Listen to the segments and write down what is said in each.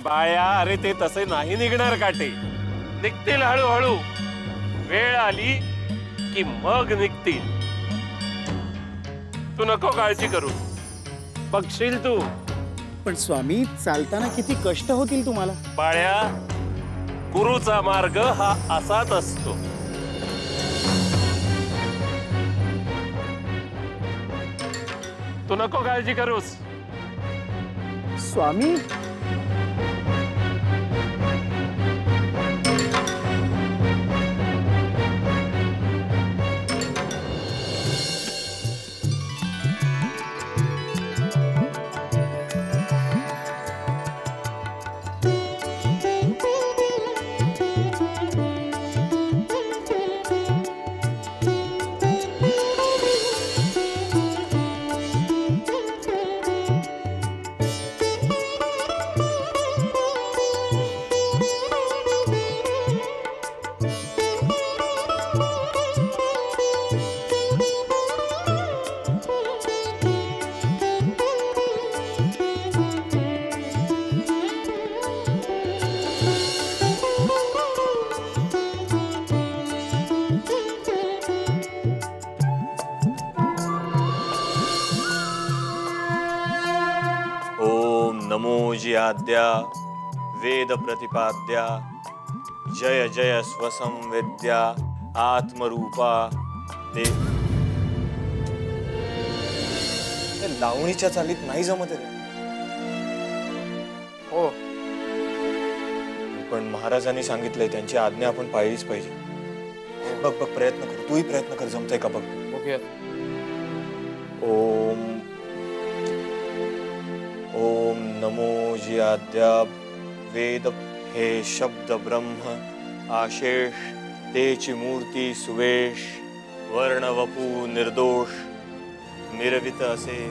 बाळ्या, अरे ते तसे नाही निघणार काटे, निघतील हळूहळू. वेळ आली की मग निघतील. तू नको काळजी करू, बघशील तू. पण स्वामी, चालताना किती कष्ट होतील तुम्हाला. बाळ्या, गुरुचा मार्ग हा असाच असतो. तू नको काळजी करूस. स्वामी, आद्या वेद प्रतिपाद्या जय जय स्वसंवेद्या आत्मरूपा ते लावणीच्या चालीत नाही जमत रे. हो, पण महाराजांनी सांगितलंय, त्यांची आज्ञा आपण पाळलीच पाहिजे. बघ बघ, प्रयत्न कर, तूही प्रयत्न कर, जमतंय का बघ. ओम ओम नमो जी आद्या वेद हे शब्द ब्रह्म आशेष तेची मूर्ती सुवेश वर्ण वपू निर्दोष मिरवित असे.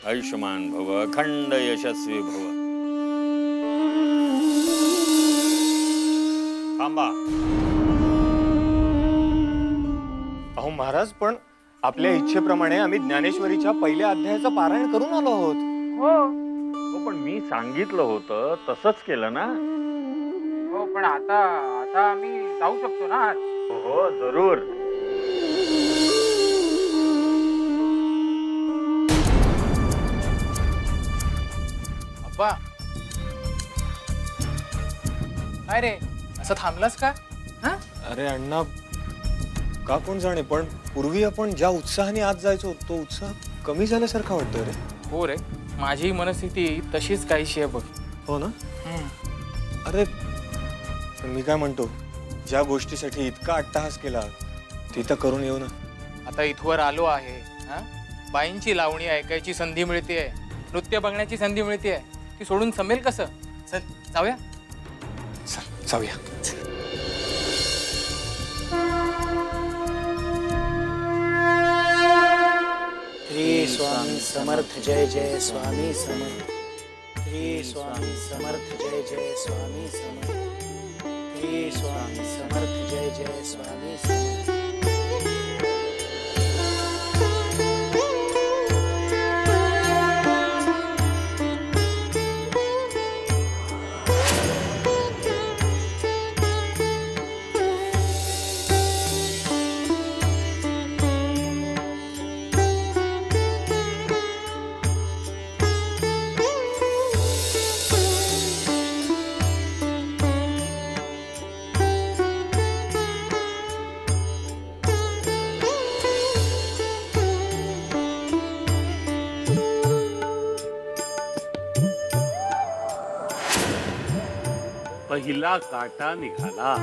आयुष्मान भव, अखंड यशस्वी भव. थांबा. अहो महाराज, पण आपल्या इच्छेप्रमाणे आम्ही ज्ञानेश्वरीच्या पहिल्या अध्यायाचं पारायण करून आलो आहोत. हो, पण मी सांगितलं होतं तसंच केलं ना. हो, पण आता आम्ही जाऊ शकतो ना. हो, जरूर. काय रे, असं थांबलास का? अरे अण्णा, का कोण जाणे, पण पूर्वी आपण ज्या उत्साहाने आज जायचो तो उत्साह कमी झाल्यासारखा वाटतोय रे. हो रे, माझी मनस्थिती तशीच काहीशी आहे बघ. हो ना. अरे पण मी काय म्हणतो, ज्या गोष्टीसाठी इतका अट्टहास केला ती तर करून येऊ ना. आता इथवर आलो आहे, बाईंची लावणी ऐकायची संधी मिळते, नृत्य बघण्याची संधी मिळते, ती सोडून जमेल कसं? चल जाऊया. जाऊया. श्री स्वामी समर्थ जय जय स्वामी समर्थ. श्री स्वामी समर्थ जय जय स्वामी समर्थ. श्री स्वामी समर्थ जय जय स्वामी समर्थ. पहिला काटा निघाला.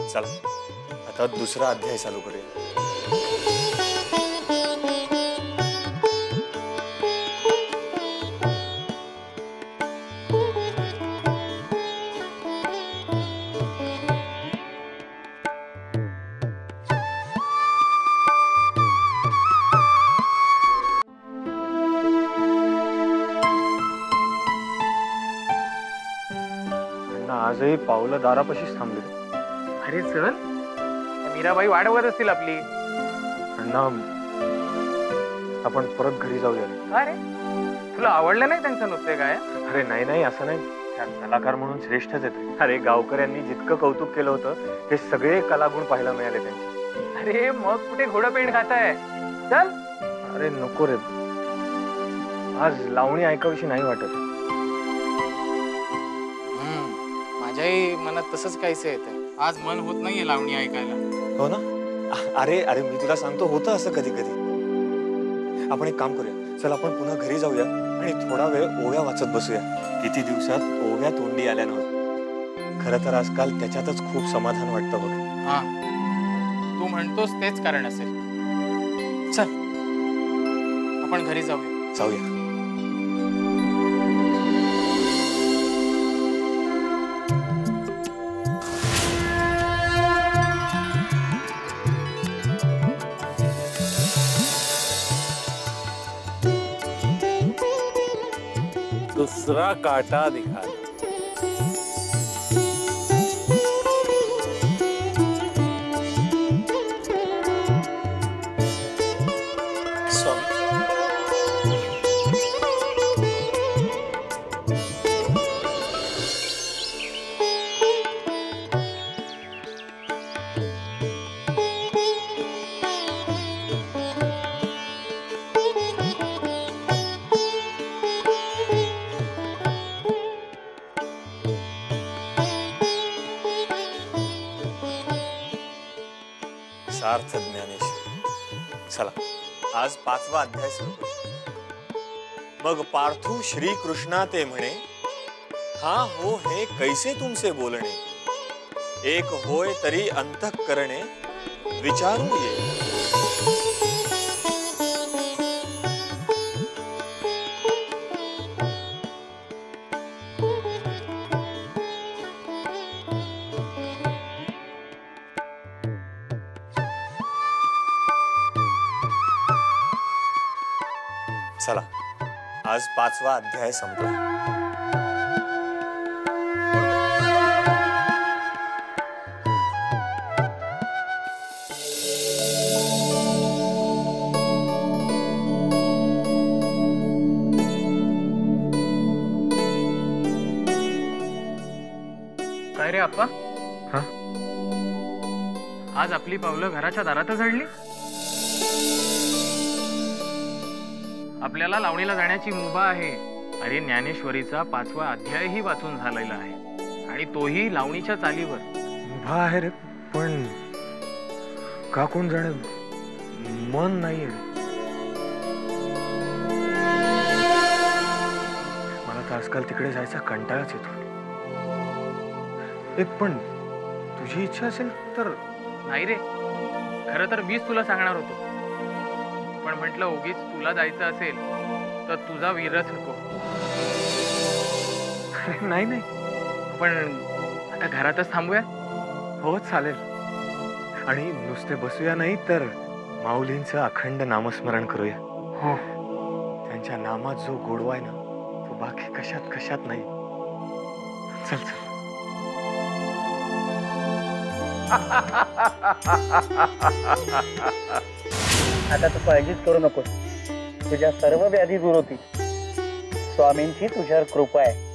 चला आता दुसरा अध्याय चालू करूया. आजही पावलं दारापाशीच थांबले. अरे चल, मीराबाई वाट बघत असतील आपली. अण्णा आपण परत घरी जाऊया. अरे तुला आवडलं नाही त्यांचं नृत्य काय? अरे नाही नाही असं नाही, त्या कलाकार म्हणून श्रेष्ठच येते. अरे गावकऱ्यांनी जितकं कौतुक केलं होतं ते सगळे कलागुण पाहायला मिळाले त्यांचे. अरे मग कुठे घोडं पेंड खाताय? चल. अरे नको रे, आज लावणी ऐकावीशी नाही वाटत. माझ्याही मनात तसंच काहीसं येतंय. आज मन होत नाहीये लावणी ऐकायला. हो ना? अरे अरे मी तुला सांगतो, होतं असं कधी कधी. आपण एक काम करूया, चल आपण पुन्हा घरी जाऊया आणि थोडा वेळ ओव्या वाचत बसूया. किती दिवसात ओव्या तोंडी आल्या नव्हत्या. खरं तर आजकाल त्याच्यातच खूप समाधान वाटतं बघ. हा, तू म्हणतोस तेच कारण असेल. चल आपण घरी जाऊया. जाऊया. दूसरा काटा दिखा. सार्थ ज्ञानेश्वर. चला आज 5वा अध्याय सुरू करू. मग पार्थू श्री कृष्णा ते म्हणे, हा हो हे कैसे तुमचे बोलणे, एक होय तरी अंतःकरणे विचारू ये. चला आज 5वा अध्याय संपला. काय रे आप्पा? हा? आज आपली पावलं घराच्या दारातच झडली. आपल्याला लावणीला जाण्याची मुभा आहे. अरे ज्ञानेश्वरीचा 5वा अध्यायही वाचून झालेला आहे आणि तोही लावणीच्या चालीवर. मुभा आहे रे, पण का कोण जाणे मन नाहीये. मला तर आजकाल तिकडे जायचा कंटाळाच येतो. एक पण तुझी इच्छा असेल तर. नाही रे, खरं तर मीच तुला सांगणार होतो, पण म्हटलं उगीच तुला जायचं असेल तर तुझा विरस नको. नाही नाही, पण आता घरातच थांबूया. हो चालेल. आणि नुसते बसूया नाही तर माऊलींचं अखंड नामस्मरण करूया. हो, त्यांच्या नामात जो गोडवा आहे ना, तो बाकी कशात कशात नाही. चल चल. आता तू काळजीच करू नकोस. तुझ्या सर्व व्याधी दूर होती. स्वामींची तुझ्यावर कृपा आहे.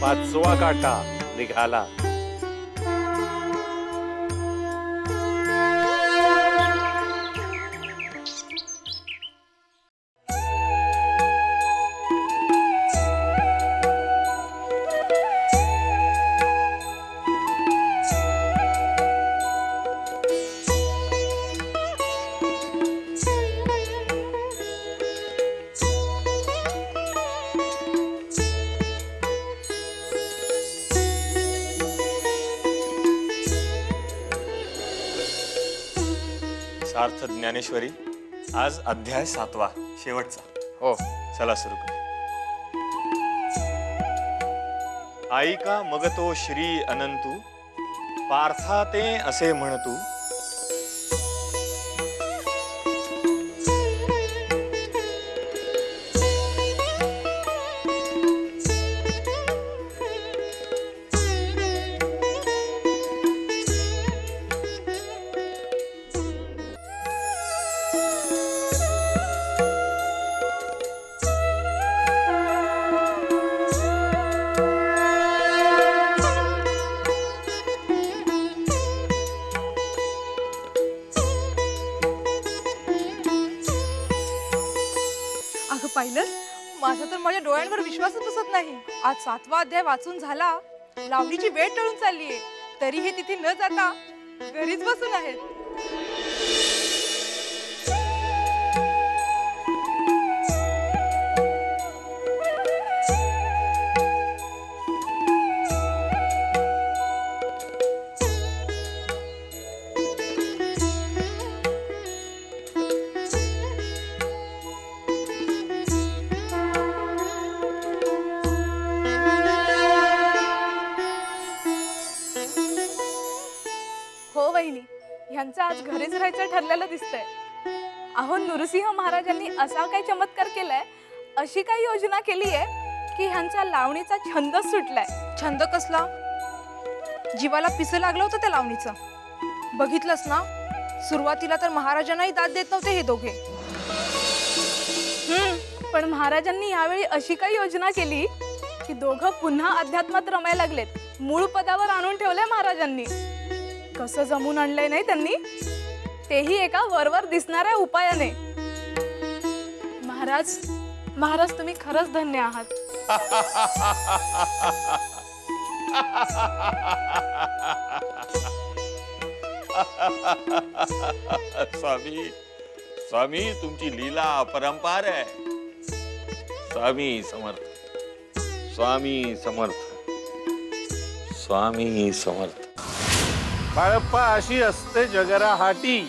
5वा काटा निघाला. सार्थ ज्ञानेश्वरी, आज अध्याय 7वा, शेवटचा. हो. चला सुरू कर. ऐका मग तो श्री अनंतू, पार्था ते असे म्हणतू. पाहिलं, माझा तर माझ्या डोळ्यांवर विश्वासच बसत नाही. आज 7वा अध्याय वाचून झाला, लावणीची वेळ टळून चाललीये, तरी हे तिथे न जाता घरीच बसून आहेत. ह्यांचं आज घरीच राहायचं ठरलेलं दिसतंय. अहो, नृसिंह महाराजांनी असा काय चमत्कार केलाय, अशी काय योजना केली आहे की ह्यांचा लावणीचा छंद सुटलाय. छंद कसला? जीवाला पिसं लागलं होतं त्या लावणीचं. बघितलंस ना, सुरुवातीला तर महाराजांनाही दाद देत नव्हते हे दोघे. पण महाराजांनी यावेळी अशी काय योजना केली की दोघं पुन्हा अध्यात्मात रमायला लागलेत. मूळ पदावर आणून ठेवलंय महाराजांनी. कसं जमून आणलंय नाही त्यांनी, तेही एका वरवर दिसणाऱ्या उपायाने. महाराज, महाराज तुम्ही खरंच धन्य आहात. स्वामी, स्वामी तुमची लीला अपरंपार आहे. स्वामी समर्थ, स्वामी समर्थ, स्वामी समर्थ. बाळप्पा, अशी असते जगराहाटी.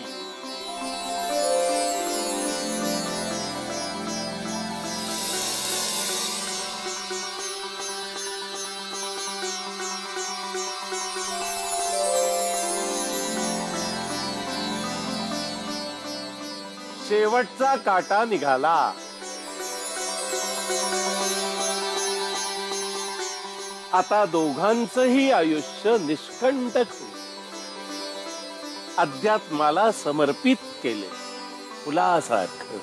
शेवटचा काटा निघाला. आता दोघांचंही आयुष्य निष्कंटक अध्यात्माला समर्पित केले, फुलासारखं.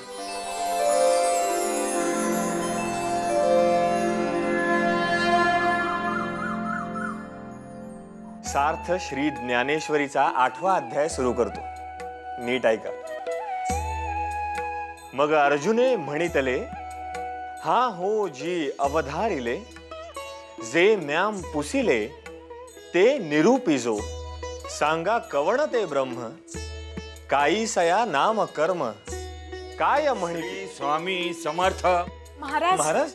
सार्थ श्री ज्ञानेश्वरीचा 8वा अध्याय सुरू करतो. नीट ऐका. मग अर्जुने म्हणितले, हा हो जी अवधारिले, जे म्याम पुसिले ते निरूपिजो. सांगा कवण ते ब्रह्म, काईसया नाम कर्म, काय म्हणी. स्वामी समर्थ. महाराज, महाराज,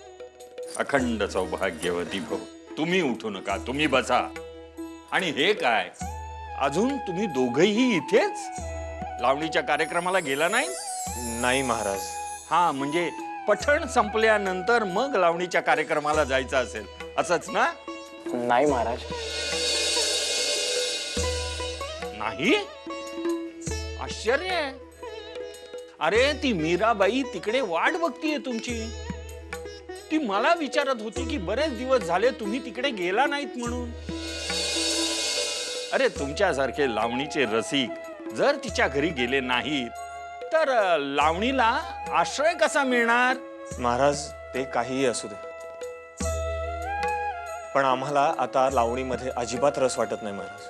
अखंड सौभाग्यवती भव. तुम्ही उठू नका, तुम्ही बसा. आणि हे काय, अजून तुम्ही दोघेही इथेच? लावणीच्या कार्यक्रमाला गेला नाही? नाही महाराज. हा, म्हणजे पठण संपल्यानंतर मग लावणीच्या कार्यक्रमाला जायचं असेल, असंच ना? नाही महाराज. नाही? आश्चर्य आहे. अरे, ती मीराबाई तिकडे वाट बघतीये तुमची. ती मला विचारत होती की बरेच दिवस झाले तुम्ही तिकडे गेला नाहीत म्हणून. अरे, तुमच्यासारखे लावणीचे रसिक जर तिच्या घरी गेले नाहीत तर लावणीला आश्रय कसा मिळणार? महाराज, ते काहीही असू दे, पण आम्हाला आता लावणीमध्ये अजिबात रस वाटत नाही महाराज.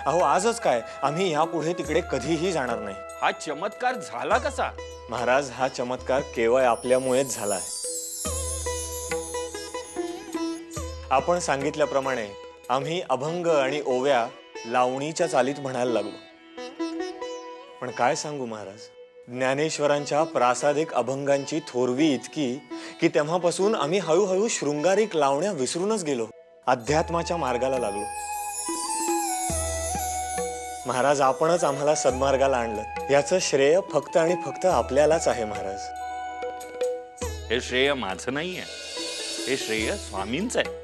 अहो आजच काय, आम्ही यापुढे तिकडे कधीही जाणार नाही. हा चमत्कार झाला कसा? महाराज, हा चमत्कार केवळ आपल्यामुळेच झाला आहे. आपण सांगितल्याप्रमाणे आम्ही अभंग आणि ओव्या लावणीच्या चालीत म्हणायला लागलो. पण काय सांगू महाराज, ज्ञानेश्वरांच्या प्रासादिक अभंगांची थोरवी इतकी की तेव्हापासून आम्ही हळूहळू शृंगारिक लावण्या विसरूनच गेलो, अध्यात्माच्या मार्गाला लागलो. महाराज, आपणच आम्हाला सन्मार्गाला आणलं, याचं श्रेय फक्त आणि फक्त आपल्यालाच आहे महाराज. हे श्रेय माझं नाहीये, हे श्रेय स्वामींचं आहे.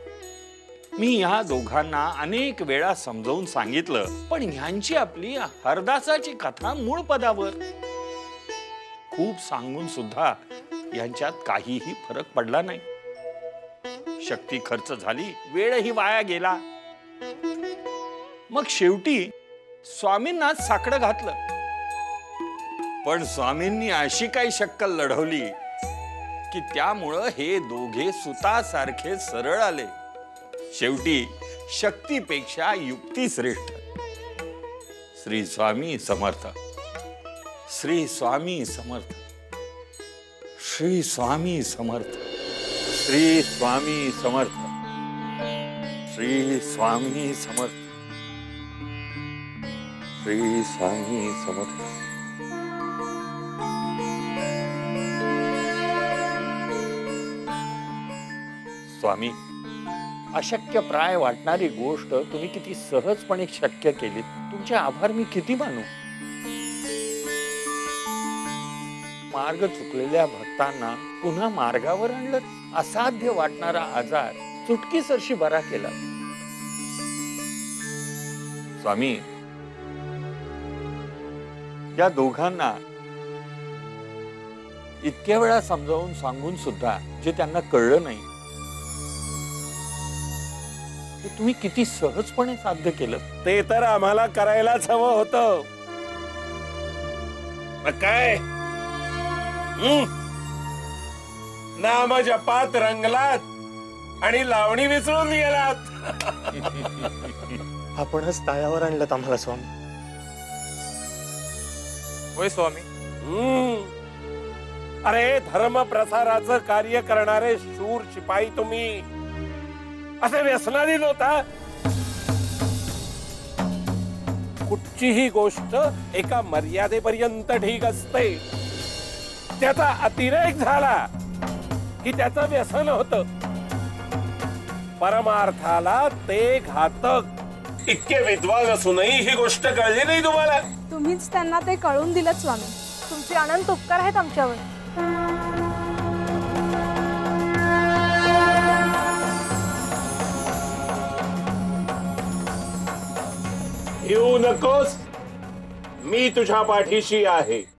मी ह्या दोघांना अनेक वेळा समजावून सांगितलं, पण ह्यांची आपली हरदासाची कथा मूळ पदावर. खूप सांगून सुद्धा यांच्यात काहीही फरक पडला नाही. शक्ती खर्च झाली, वेळही वाया गेला. मग शेवटी स्वामींना साकडं घातलं. पण स्वामींनी अशी काही शक्कल लढवली की त्यामुळं हे दोघे सुतासारखे सरळ आले. शेवटी शक्तीपेक्षा युक्ती श्रेष्ठ. श्री स्वामी समर्थ, श्री स्वामी समर्थ, श्री स्वामी समर्थ, श्री स्वामी समर्थ, श्री स्वामी समर्थ, श्री स्वामी समर्थ. स्वामी, अशक्य प्राय वाटणारी गोष्ट तुम्ही किती सहजपणे शक्य केलीत. तुमचे आभार मी किती मानू. मार्ग चुकलेल्या भक्तांना पुन्हा मार्गावर आणलं. असाध्य वाटणारा आजार चुटकीसरशी बरा केला. स्वामी, या दोघांना इतक्या वेळा समजावून सांगून सुद्धा जे त्यांना कळलं नाही ते तुम्ही किती सहजपणे साध्य केलं. ते तर आम्हाला करायलाच हवं होतं. मग काय, नाम जपात रंगलात आणि लावणी विसरून गेलात. आपणच ताळ्यावर आणलं आम्हाला स्वामी. होय स्वामी. अरे, धर्म प्रसाराचं कार्य करणारे शूर शिपाई तुम्ही असे व्यसनाधीन होता. कुठचीही गोष्ट एका मर्यादेपर्यंत ठीक असते. त्याचा अतिरेक झाला की त्याचं व्यसन होतं. परमार्थाला ते घातक. इतके विद्वान असूनही ही गोष्ट कळली नाही तुम्हाला. तुम्हीच त्यांना ते कळून दिलं स्वामी. तुमचे अनंत उपकार आहेत आमच्यावर. येऊ नकोस, मी तुझ्या पाठीशी आहे.